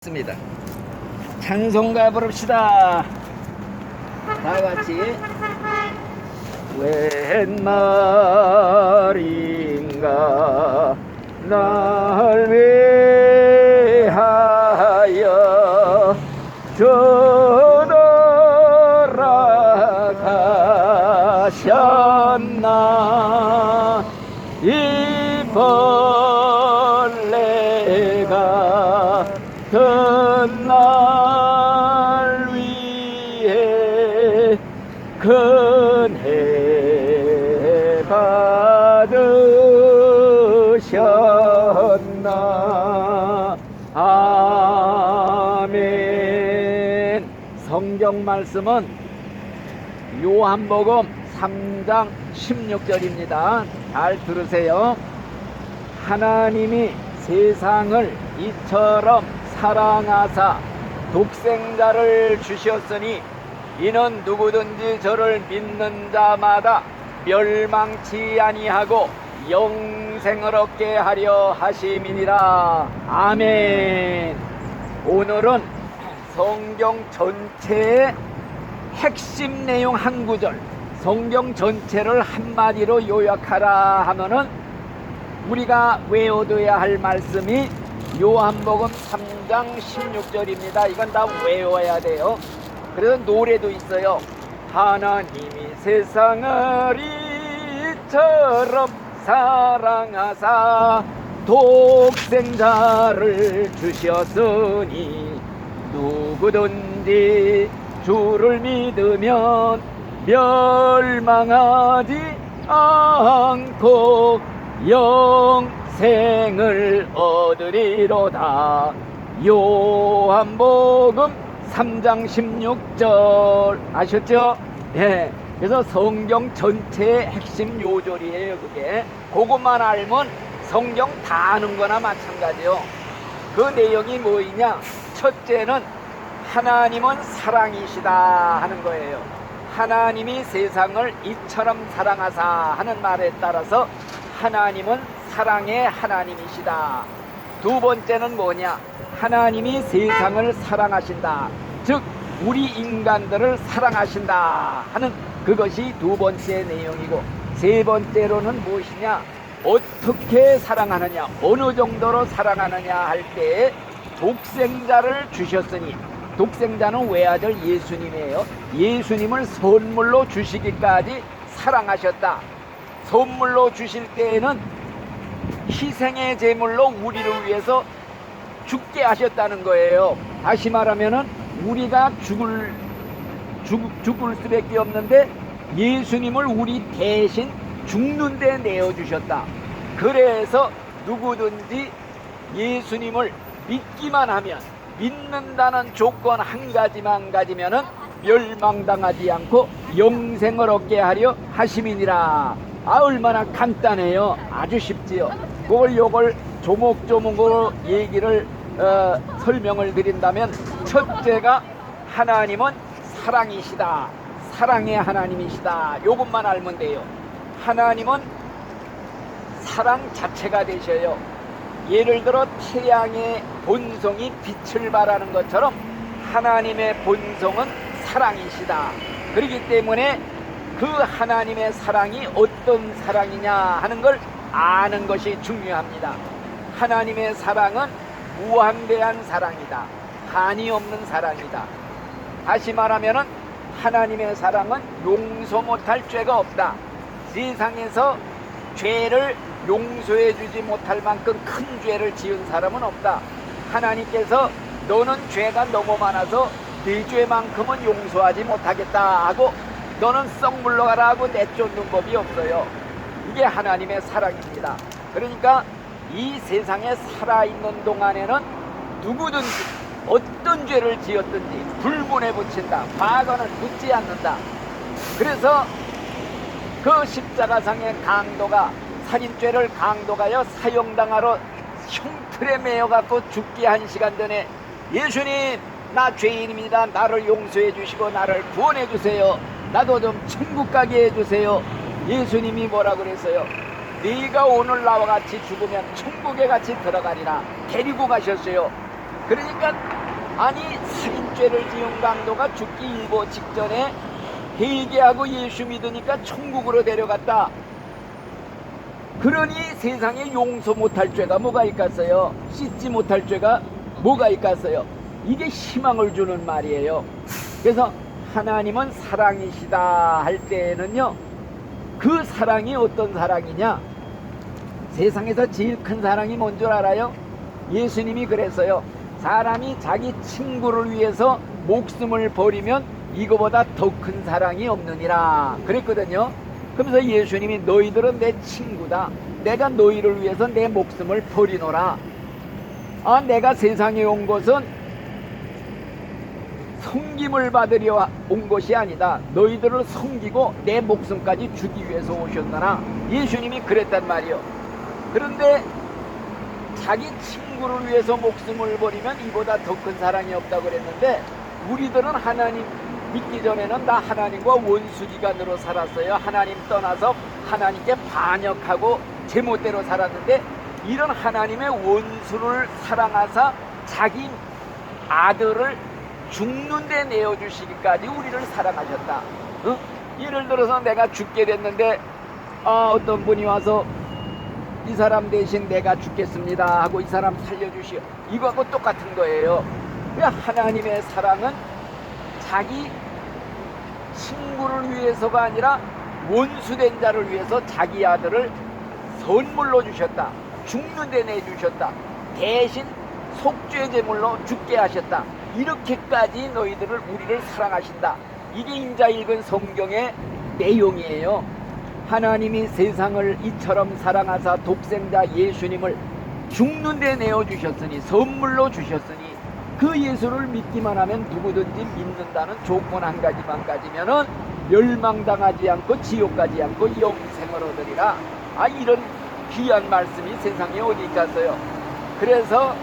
습니다. 찬송가 부릅시다. 다 같이. 웬 말인가 날 위하여 떠돌아가셨나. 이 벌레가 날 위해 큰해 받으셨나. 아멘. 성경 말씀은 요한복음 3장 16절입니다. 잘 들으세요. 하나님이 세상을 이처럼 사랑하사 독생자를 주셨으니 이는 누구든지 저를 믿는 자마다 멸망치 아니하고 영생을 얻게 하려 하심이니라. 아멘. 오늘은 성경 전체의 핵심 내용 한 구절, 성경 전체를 한마디로 요약하라 하면은 우리가 외워둬야 할 말씀이 요한복음 3장 16절입니다. 이건 다 외워야 돼요. 그래서 노래도 있어요. 하나님이 세상을 이처럼 사랑하사 독생자를 주셨으니 누구든지 주를 믿으면 멸망하지 않고 영생을 얻으리로다. 요한복음 3장 16절 아셨죠? 네. 그래서 성경 전체의 핵심 요절이에요. 그게 그것만 알면 성경 다 아는 거나 마찬가지요. 그 내용이 뭐이냐? 첫째는 하나님은 사랑이시다 하는 거예요. 하나님이 세상을 이처럼 사랑하사 하는 말에 따라서 하나님은 사랑의 하나님이시다. 두 번째는 뭐냐? 하나님이 세상을 사랑하신다. 즉 우리 인간들을 사랑하신다 하는 그것이 두 번째 내용이고, 세 번째로는 무엇이냐? 어떻게 사랑하느냐, 어느 정도로 사랑하느냐 할 때 독생자를 주셨으니, 독생자는 외아들 예수님이에요. 예수님을 선물로 주시기까지 사랑하셨다. 선물로 주실 때에는 희생의 제물로 우리를 위해서 죽게 하셨다는 거예요. 다시 말하면은 우리가 죽을 수밖에 없는데 예수님을 우리 대신 죽는데 내어주셨다. 그래서 누구든지 예수님을 믿기만 하면, 믿는다는 조건 한 가지만 가지면은 멸망당하지 않고 영생을 얻게 하려 하심이니라. 얼마나 간단해요. 아주 쉽지요. 요걸 조목조목으로 얘기를 설명을 드린다면, 첫째가 하나님은 사랑이시다. 사랑의 하나님이시다. 요것만 알면 돼요. 하나님은 사랑 자체가 되셔요. 예를 들어 태양의 본성이 빛을 발하는 것처럼 하나님의 본성은 사랑이시다. 그렇기 때문에 그 하나님의 사랑이 어떤 사랑이냐 하는 걸 아는 것이 중요합니다. 하나님의 사랑은 무한대한 사랑이다. 한이 없는 사랑이다. 다시 말하면은 하나님의 사랑은 용서 못할 죄가 없다. 세상에서 죄를 용서해 주지 못할 만큼 큰 죄를 지은 사람은 없다. 하나님께서 너는 죄가 너무 많아서 네 죄만큼은 용서하지 못하겠다 하고 너는 썩 물러가라 하고 내쫓는 법이 없어요. 이게 하나님의 사랑입니다. 그러니까 이 세상에 살아있는 동안에는 누구든지 어떤 죄를 지었든지 불문에 붙인다. 과거는 묻지 않는다. 그래서 그 십자가상의 강도가 살인죄를 강도가요 사형당하러 흉틀에 매여갖고 죽기 1시간 전에 예수님, 나 죄인입니다. 나를 용서해 주시고 나를 구원해 주세요. 나도 좀 천국 가게 해주세요. 예수님이 뭐라 그랬어요? 네가 오늘 나와 같이 죽으면 천국에 같이 들어가리라. 데리고 가셨어요. 그러니까 아니 살인죄를 지은 강도가 죽기 일보 직전에 회개하고 예수 믿으니까 천국으로 데려갔다. 그러니 세상에 용서 못할 죄가 뭐가 있겠어요? 씻지 못할 죄가 뭐가 있겠어요? 이게 희망을 주는 말이에요. 그래서 하나님은 사랑이시다 할 때에는요, 그 사랑이 어떤 사랑이냐? 세상에서 제일 큰 사랑이 뭔 줄 알아요? 예수님이 그랬어요. 사람이 자기 친구를 위해서 목숨을 버리면 이거보다 더 큰 사랑이 없느니라 그랬거든요. 그러면서 예수님이 너희들은 내 친구다. 내가 너희를 위해서 내 목숨을 버리노라. 내가 세상에 온 것은 섬김을 받으려 온 것이 아니다. 너희들을 섬기고 내 목숨까지 주기 위해서 오셨느라. 예수님이 그랬단 말이요. 그런데 자기 친구를 위해서 목숨을 버리면 이보다 더 큰 사랑이 없다고 그랬는데, 우리들은 하나님 믿기 전에는 나 하나님과 원수지간으로 살았어요. 하나님 떠나서 하나님께 반역하고 제멋대로 살았는데, 이런 하나님의 원수를 사랑하사 자기 아들을 죽는 데 내어주시기까지 우리를 사랑하셨다. 예를 들어서 내가 죽게 됐는데 어떤 분이 와서 이 사람 대신 내가 죽겠습니다 하고 이 사람 살려주시오. 이거하고 똑같은 거예요. 하나님의 사랑은 자기 친구를 위해서가 아니라 원수된 자를 위해서 자기 아들을 선물로 주셨다. 죽는 데 내주셨다. 대신 속죄 제물로 죽게 하셨다. 이렇게까지 너희들을 우리를 사랑하신다. 이게 인자 읽은 성경의 내용이에요. 하나님이 세상을 이처럼 사랑하사 독생자 예수님을 죽는 데 내어주셨으니, 선물로 주셨으니, 그 예수를 믿기만 하면 누구든지 믿는다는 조건 한 가지만 가지면은 멸망당하지 않고 지옥 가지 않고 영생을 얻으리라. 이런 귀한 말씀이 세상에 어디 있겠어요. 그래서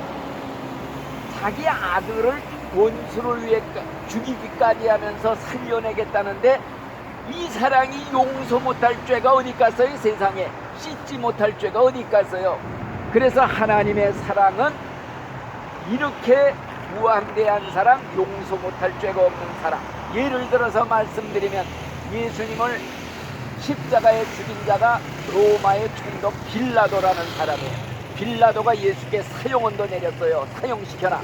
자기 아들을 원수를 위해 죽이기까지 하면서 살려내겠다는데, 이 사랑이 용서 못할 죄가 어디 있겠어요? 세상에 씻지 못할 죄가 어디 있겠어요? 그래서 하나님의 사랑은 이렇게 무한대한 사랑, 용서 못할 죄가 없는 사랑. 예를 들어서 말씀드리면, 예수님을 십자가에 죽인 자가 로마의 총독 빌라도라는 사람이에요. 빌라도가 예수께 사형언도 내렸어요. 사형시켜라.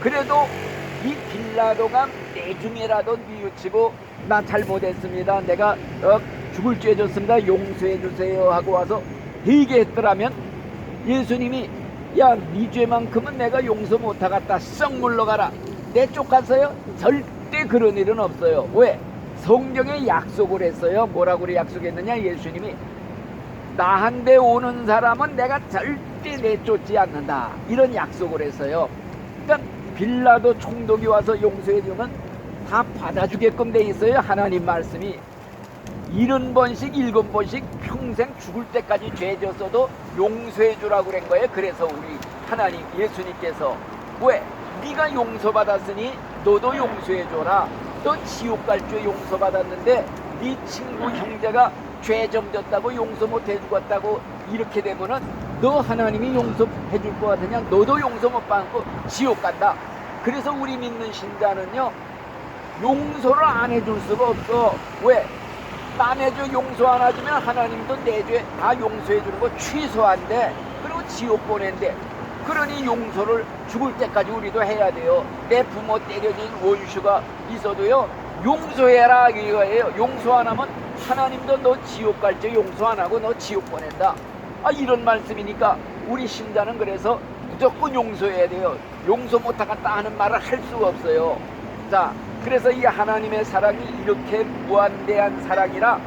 그래도 이 빌라도가 내중이라도 뉘우치고 나 잘못했습니다, 내가 죽을 죄 졌습니다, 용서해 주세요 하고 와서 회개했더라면 예수님이 야, 네 죄만큼은 내가 용서 못하겠다, 썩 물러가라, 내쫓았어요? 절대 그런 일은 없어요. 왜? 성경에 약속을 했어요. 뭐라고 약속했느냐? 예수님이 나한테 오는 사람은 내가 절대 내쫓지 않는다, 이런 약속을 했어요. 그러니까 빌라도 총독이 와서 용서해 주면 다 받아주게끔 돼 있어요. 하나님 말씀이 70번씩 7번씩 평생 죽을 때까지 죄 졌어도 용서해 주라고 그런 거예요. 그래서 우리 하나님 예수님께서 왜? 네가 용서받았으니 너도 용서해 줘라. 너 지옥 갈 죄 용서받았는데 네 친구 형제가 죄 좀 졌다고 용서 못 해주겠다고 이렇게 되면은 너 하나님이 용서해 줄 것 같으냐? 너도 용서 못 받고 지옥 간다. 그래서 우리 믿는 신자는요, 용서를 안 해줄 수가 없어. 왜? 남의 죄 용서 안 해주면 하나님도 내 죄 다 용서해 주는 거 취소한대. 그리고 지옥 보낸대. 그러니 용서를 죽을 때까지 우리도 해야 돼요. 내 부모 때려진 원수가 있어도요, 용서해라 이거예요. 용서 안 하면 하나님도 너 지옥 갈 때 용서 안 하고 너 지옥 보낸다. 이런 말씀이니까 우리 신자는 그래서 무조건 용서해야 돼요. 용서 못하겠다 하는 말을 할 수가 없어요. 자, 그래서 이 하나님의 사랑이 이렇게 무한대한 사랑이라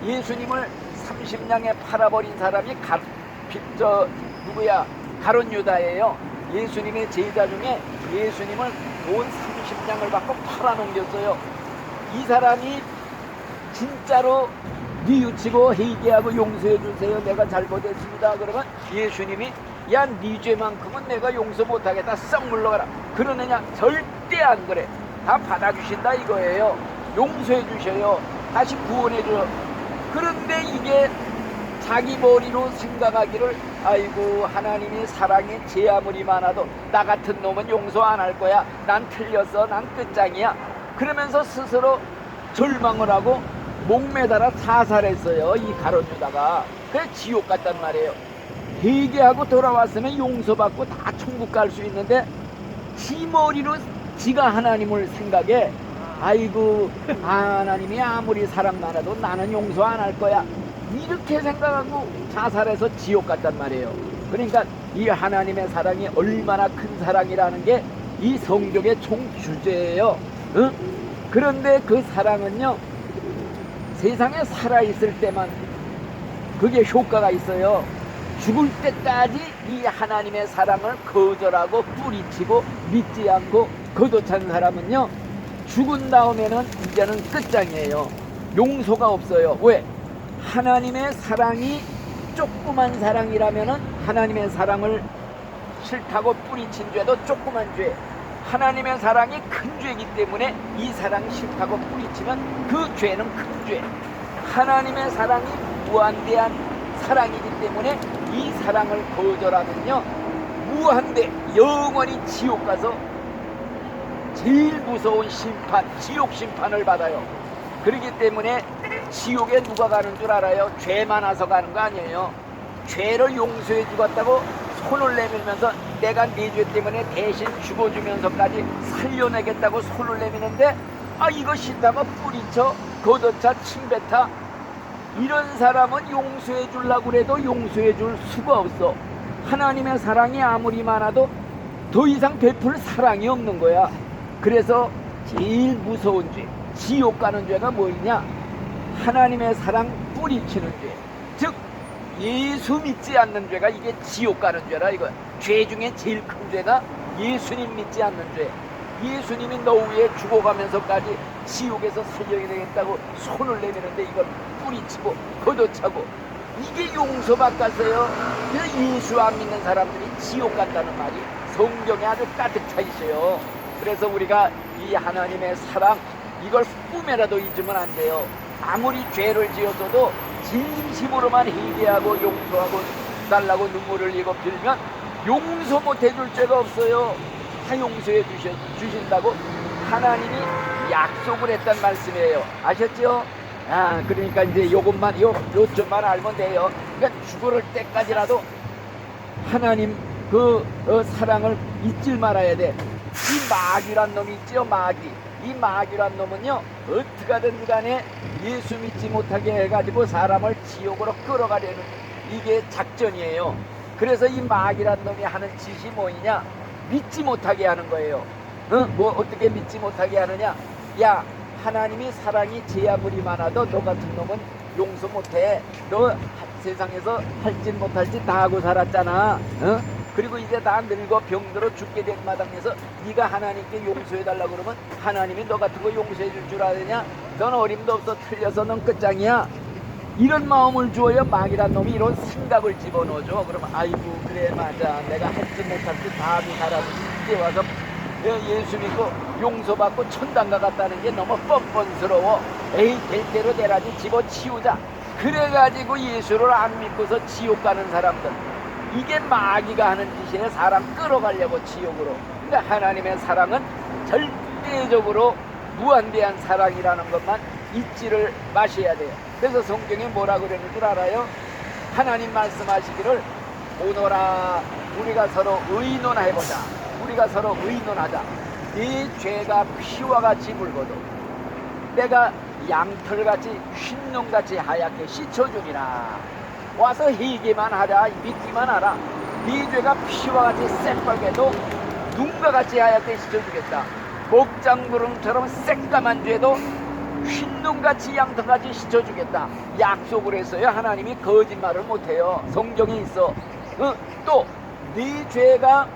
예수님을 30냥에 팔아버린 사람이 가룟 유다예요. 예수님의 제자 중에 예수님을 돈 30냥을 받고 팔아넘겼어요. 이 사람이 진짜로 뉘우치고 회개하고 용서해 주세요, 내가 잘못했습니다, 그러면 예수님이 야, 네 죄만큼은 내가 용서 못하겠다, 썩 물러가라. 그러느냐? 절대 안 그래. 다 받아주신다 이거예요. 용서해 주셔요. 다시 구원해 줘요. 그런데 이게 자기 머리로 생각하기를 아이고 하나님이 사랑이 제 아무리 많아도 나 같은 놈은 용서 안 할 거야. 난 틀렸어. 난 끝장이야. 그러면서 스스로 절망을 하고 목매달아 사살했어요. 이 가룟 유다가. 그래 지옥 갔단 말이에요. 회개하고 돌아왔으면 용서받고 다 천국 갈 수 있는데 지 머리로 지가 하나님을 생각해 아이고 하나님이 아무리 사랑 많아도 나는 용서 안 할 거야. 이렇게 생각하고 자살해서 지옥 갔단 말이에요. 그러니까 이 하나님의 사랑이 얼마나 큰 사랑이라는 게 이 성경의 총 주제예요. 응? 그런데 그 사랑은요 세상에 살아있을 때만 그게 효과가 있어요. 죽을 때까지 이 하나님의 사랑을 거절하고 뿌리치고 믿지 않고 거도찬 사람은요 죽은 다음에는 이제는 끝장이에요. 용서가 없어요. 왜? 하나님의 사랑이 조그만 사랑이라면은 하나님의 사랑을 싫다고 뿌리친 죄도 조그만 죄, 하나님의 사랑이 큰 죄이기 때문에 이 사랑이 싫다고 뿌리치면 그 죄는 큰 죄. 하나님의 사랑이 무한대한 사랑이기 때문에 이 사랑을 거절하면요 무한대 영원히 지옥 가서 제일 무서운 심판, 지옥 심판을 받아요. 그렇기 때문에 지옥에 누가 가는 줄 알아요? 죄 많아서 가는 거 아니에요. 죄를 용서해 주겠다고 손을 내밀면서 내가 네 죄 때문에 대신 죽어주면서까지 살려내겠다고 손을 내미는데 아 이거 싫다고 뿌리쳐 걷어차 침뱉어. 이런 사람은 용서해 주려고 해도 용서해 줄 수가 없어. 하나님의 사랑이 아무리 많아도 더 이상 베풀 사랑이 없는 거야. 그래서 제일 무서운 죄, 지옥 가는 죄가 뭐냐? 하나님의 사랑 뿌리치는 죄, 즉 예수 믿지 않는 죄가 이게 지옥 가는 죄라. 이거 죄 중에 제일 큰 죄가 예수님 믿지 않는 죄. 예수님이 너 위에 죽어가면서까지 지옥에서 살려내겠다고 손을 내미는데 이걸 뿌리치고 걷어차고 이게 용서받겠어요? 그래서 예수 안 믿는 사람들이 지옥 간다는 말이 성경에 아주 가득 차 있어요. 그래서 우리가 이 하나님의 사랑 이걸 꿈에라도 잊으면 안 돼요. 아무리 죄를 지었어도 진심으로만 회개하고 용서하고 달라고 눈물을 흘리고 빌면 용서 못해 줄 죄가 없어요. 다 용서해 주신다고 하나님이 약속을 했단 말씀이에요. 아셨죠? 아, 그러니까 이제 요것만 요점만 알면 돼요. 그러니까 죽을 때까지라도 하나님 그 사랑을 잊질 말아야 돼. 이 마귀란 놈이 있죠, 마귀. 이 마귀란 놈은요 어떻게든 간에 예수 믿지 못하게 해가지고 사람을 지옥으로 끌어가려는 이게 작전이에요. 그래서 이 마귀란 놈이 하는 짓이 뭐냐? 믿지 못하게 하는 거예요. 뭐 어떻게 믿지 못하게 하느냐? 야, 하나님이 사랑이 제 아무리 많아도 너 같은 놈은 용서 못해. 너 세상에서 할짓 못할짓 다 하고 살았잖아. 그리고 이제 다 늙어 병들어 죽게 된 마당에서 네가 하나님께 용서해달라고 그러면 하나님이 너 같은 거 용서해 줄 줄 아느냐? 넌 어림도 없어. 틀려서 넌 끝장이야. 이런 마음을 주어야 마귀란 놈이 이런 생각을 집어넣어줘. 그러면 아이고 그래 맞아. 내가 할짓 못할짓 다 하고 살아도 이제 와서 예수 믿고 용서받고 천당 가갔다는 게 너무 뻔뻔스러워. 에이 될 대로 되라니 집어치우자. 그래가지고 예수를 안 믿고서 지옥 가는 사람들, 이게 마귀가 하는 짓이에요. 사람 끌어가려고 지옥으로. 근데 하나님의 사랑은 절대적으로 무한대한 사랑이라는 것만 잊지를 마셔야 돼요. 그래서 성경에 뭐라 그러는 줄 알아요? 하나님 말씀하시기를 오너라 우리가 서로 의논해보자. 우리가 서로 의논하자. 네 죄가 피와 같이 붉어도 내가 양털같이 흰눈같이 하얗게 씻어주리라. 와서 회개만 하라. 믿기만 하라. 네 죄가 피와 같이 새빨개도 눈과 같이 하얗게 씻어주겠다. 목장구름처럼 새까만 죄도 흰눈같이 양털같이 씻어주겠다. 약속을 했어요. 하나님이 거짓말을 못해요. 성경에 있어. 또 네 죄가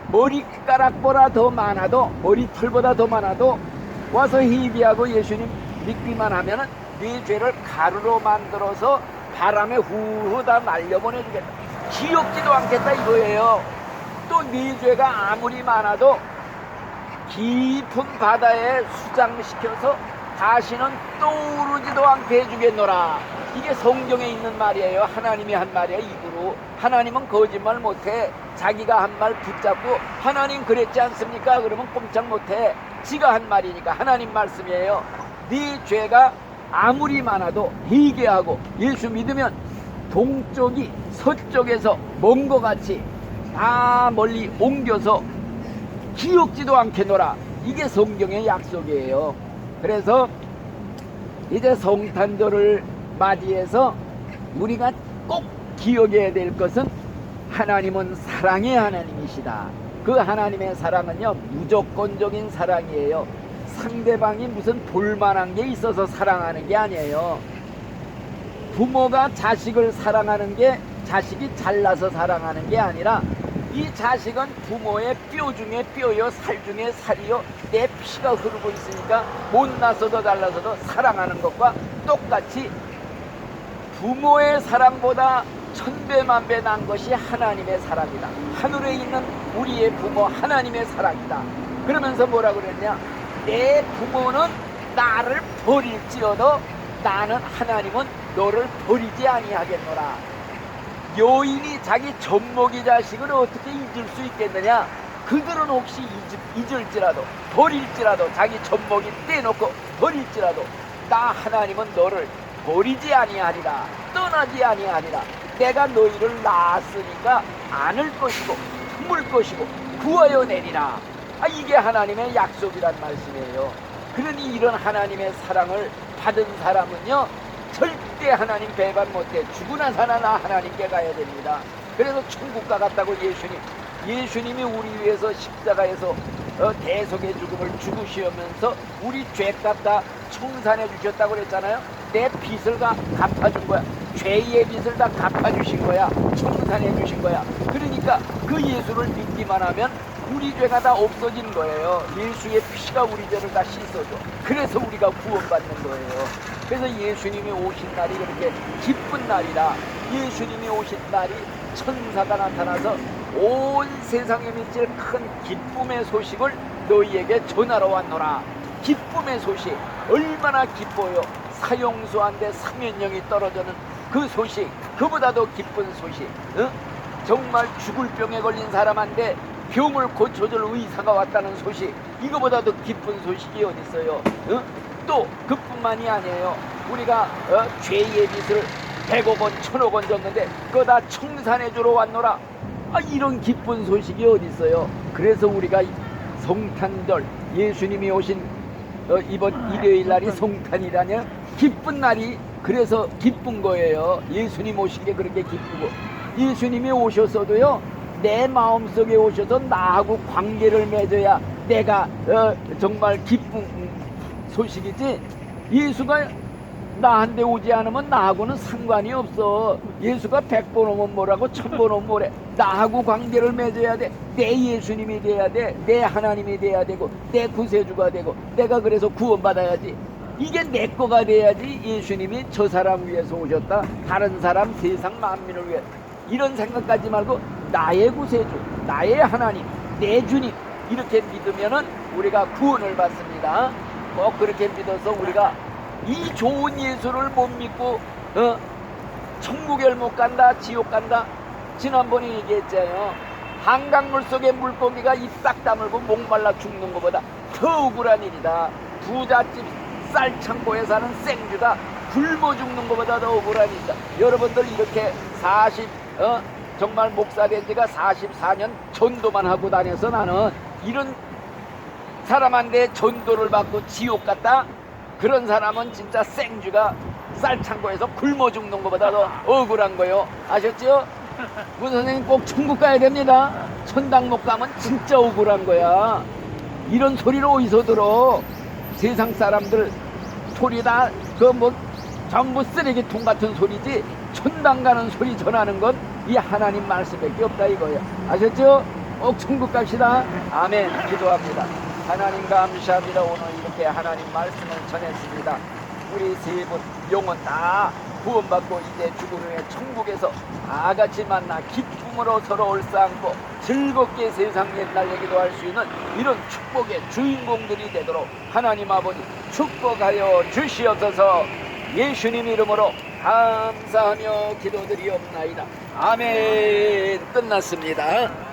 머리카락보다 더 많아도, 머리털보다 더 많아도 와서 회개하고 예수님 믿기만 하면은 네 죄를 가루로 만들어서 바람에 후후 다 날려보내주겠다. 기억지도 않겠다 이거예요. 또 네 죄가 아무리 많아도 깊은 바다에 수장시켜서 다시는 떠오르지도 않게 해주겠노라. 이게 성경에 있는 말이에요. 하나님이 한 말이에요. 입으로. 하나님은 거짓말 못해. 자기가 한 말 붙잡고 하나님 그랬지 않습니까? 그러면 꼼짝 못해. 지가 한 말이니까 하나님 말씀이에요. 네 죄가 아무리 많아도 회개하고 예수 믿으면 동쪽이 서쪽에서 먼 것 같이 다 멀리 옮겨서 기억지도 않겠노라. 이게 성경의 약속이에요. 그래서 이제 성탄절을 맞이해서 우리가 꼭 기억해야 될 것은 하나님은 사랑의 하나님이시다. 그 하나님의 사랑은요, 무조건적인 사랑이에요. 상대방이 무슨 볼만한 게 있어서 사랑하는 게 아니에요. 부모가 자식을 사랑하는 게 자식이 잘나서 사랑하는 게 아니라 이 자식은 부모의 뼈 중에 뼈요, 살 중에 살이요, 내 피가 흐르고 있으니까 못나서도 잘나서도 사랑하는 것과 똑같이 부모의 사랑보다 천배만배 난 것이 하나님의 사랑이다. 하늘에 있는 우리의 부모 하나님의 사랑이다. 그러면서 뭐라 그랬냐? 내 부모는 나를 버릴지어도 나는 하나님은 너를 버리지 아니하겠노라. 여인이 자기 젖먹이 자식을 어떻게 잊을 수 있겠느냐? 그들은 혹시 잊을지라도 버릴지라도 자기 젖먹이 떼놓고 버릴지라도 나 하나님은 너를 버리지 아니하리라. 떠나지 아니하리라. 내가 너희를 낳았으니까 안을 것이고 품을 것이고 구하여 내리라. 이게 하나님의 약속이란 말씀이에요. 그러니 이런 하나님의 사랑을 받은 사람은요, 절대 하나님 배반 못해. 죽으나 사나 하나님께 가야 됩니다. 그래서 천국 가갔다고 예수님이 우리 위해서 십자가에서 대속의 죽음을 죽으시면서 우리 죄값 다 청산해 주셨다고 그랬잖아요. 내 빚을 다 갚아준 거야. 죄의 빚을 다 갚아주신 거야. 청산해 주신 거야. 그러니까 그 예수를 믿기만 하면 우리 죄가 다 없어지는 거예요. 예수의 피가 우리 죄를 다 씻어줘. 그래서 우리가 구원받는 거예요. 그래서 예수님이 오신 날이 그렇게 기쁜 날이라. 예수님이 오신 날이 천사가 나타나서 온 세상에 미칠 큰 기쁨의 소식을 너희에게 전하러 왔노라. 기쁨의 소식 얼마나 기뻐요. 사형수한테 사면령이 떨어지는 그 소식, 그보다도 기쁜 소식. 정말 죽을 병에 걸린 사람한테 병을 고쳐줄 의사가 왔다는 소식, 이거보다도 기쁜 소식이 어디 있어요? 또 그뿐만이 아니에요. 우리가 죄의 빚을 100억 원, 1000억 원 졌는데 그거 다 청산해 주러 왔노라. 이런 기쁜 소식이 어디 있어요? 그래서 우리가 성탄절, 예수님이 오신 이번 일요일 날이 성탄이라냐? 기쁜 날이 그래서 기쁜 거예요. 예수님 오신 게 그렇게 기쁘고, 예수님이 오셨어도요, 내 마음속에 오셔서 나하고 관계를 맺어야 내가 정말 기쁜 소식이지. 예수가 나한테 오지 않으면 나하고는 상관이 없어. 예수가 100번 오면 뭐라고 1000번 오면 뭐래. 나하고 관계를 맺어야 돼. 내 예수님이 돼야 돼. 내 하나님이 돼야 되고 내 구세주가 되고 내가 그래서 구원받아야지. 이게 내 거가 돼야지. 예수님이 저 사람 위해서 오셨다, 다른 사람 세상 만민을 위해, 이런 생각하지 말고 나의 구세주, 나의 하나님, 내 주님, 이렇게 믿으면은 우리가 구원을 받습니다. 꼭 그렇게 믿어서 우리가 이 좋은 예수를 못 믿고 천국에 못 간다, 지옥 간다. 지난번에 얘기했잖아요. 한강물 속에 물고기가 입 딱 다물고 목말라 죽는 것보다 더 억울한 일이다. 부잣집 쌀창고에 사는 생주가 굶어 죽는 것보다 더 억울한 일이다. 여러분들 이렇게 정말 목사 된 지가 44년 전도만 하고 다녀서 나는 이런 사람한테 전도를 받고 지옥 갔다? 그런 사람은 진짜 생쥐가 쌀창고에서 굶어 죽는 것보다 더 억울한 거요. 아셨죠? 문 선생님 꼭 천국 가야 됩니다. 천당 못 가면 진짜 억울한 거야. 이런 소리를 어디서 들어? 세상 사람들 소리 다 전부 쓰레기통 같은 소리지. 천당 가는 소리 전하는 건 이 하나님 말씀밖에 없다 이거예요. 아셨죠? 꼭 천국 갑시다. 아멘. 기도합니다. 하나님 감사합니다. 오늘 이렇게 하나님 말씀을 전했습니다. 우리 세 분 영혼 다 구원받고 이제 죽은 후에 천국에서 다 같이 만나 기쁨으로 서로 올싸안고 즐겁게 세상 옛날 얘기도 할 수 있는 이런 축복의 주인공들이 되도록 하나님 아버지 축복하여 주시옵소서. 예수님 이름으로 감사하며 기도드리옵나이다. 아멘. 끝났습니다.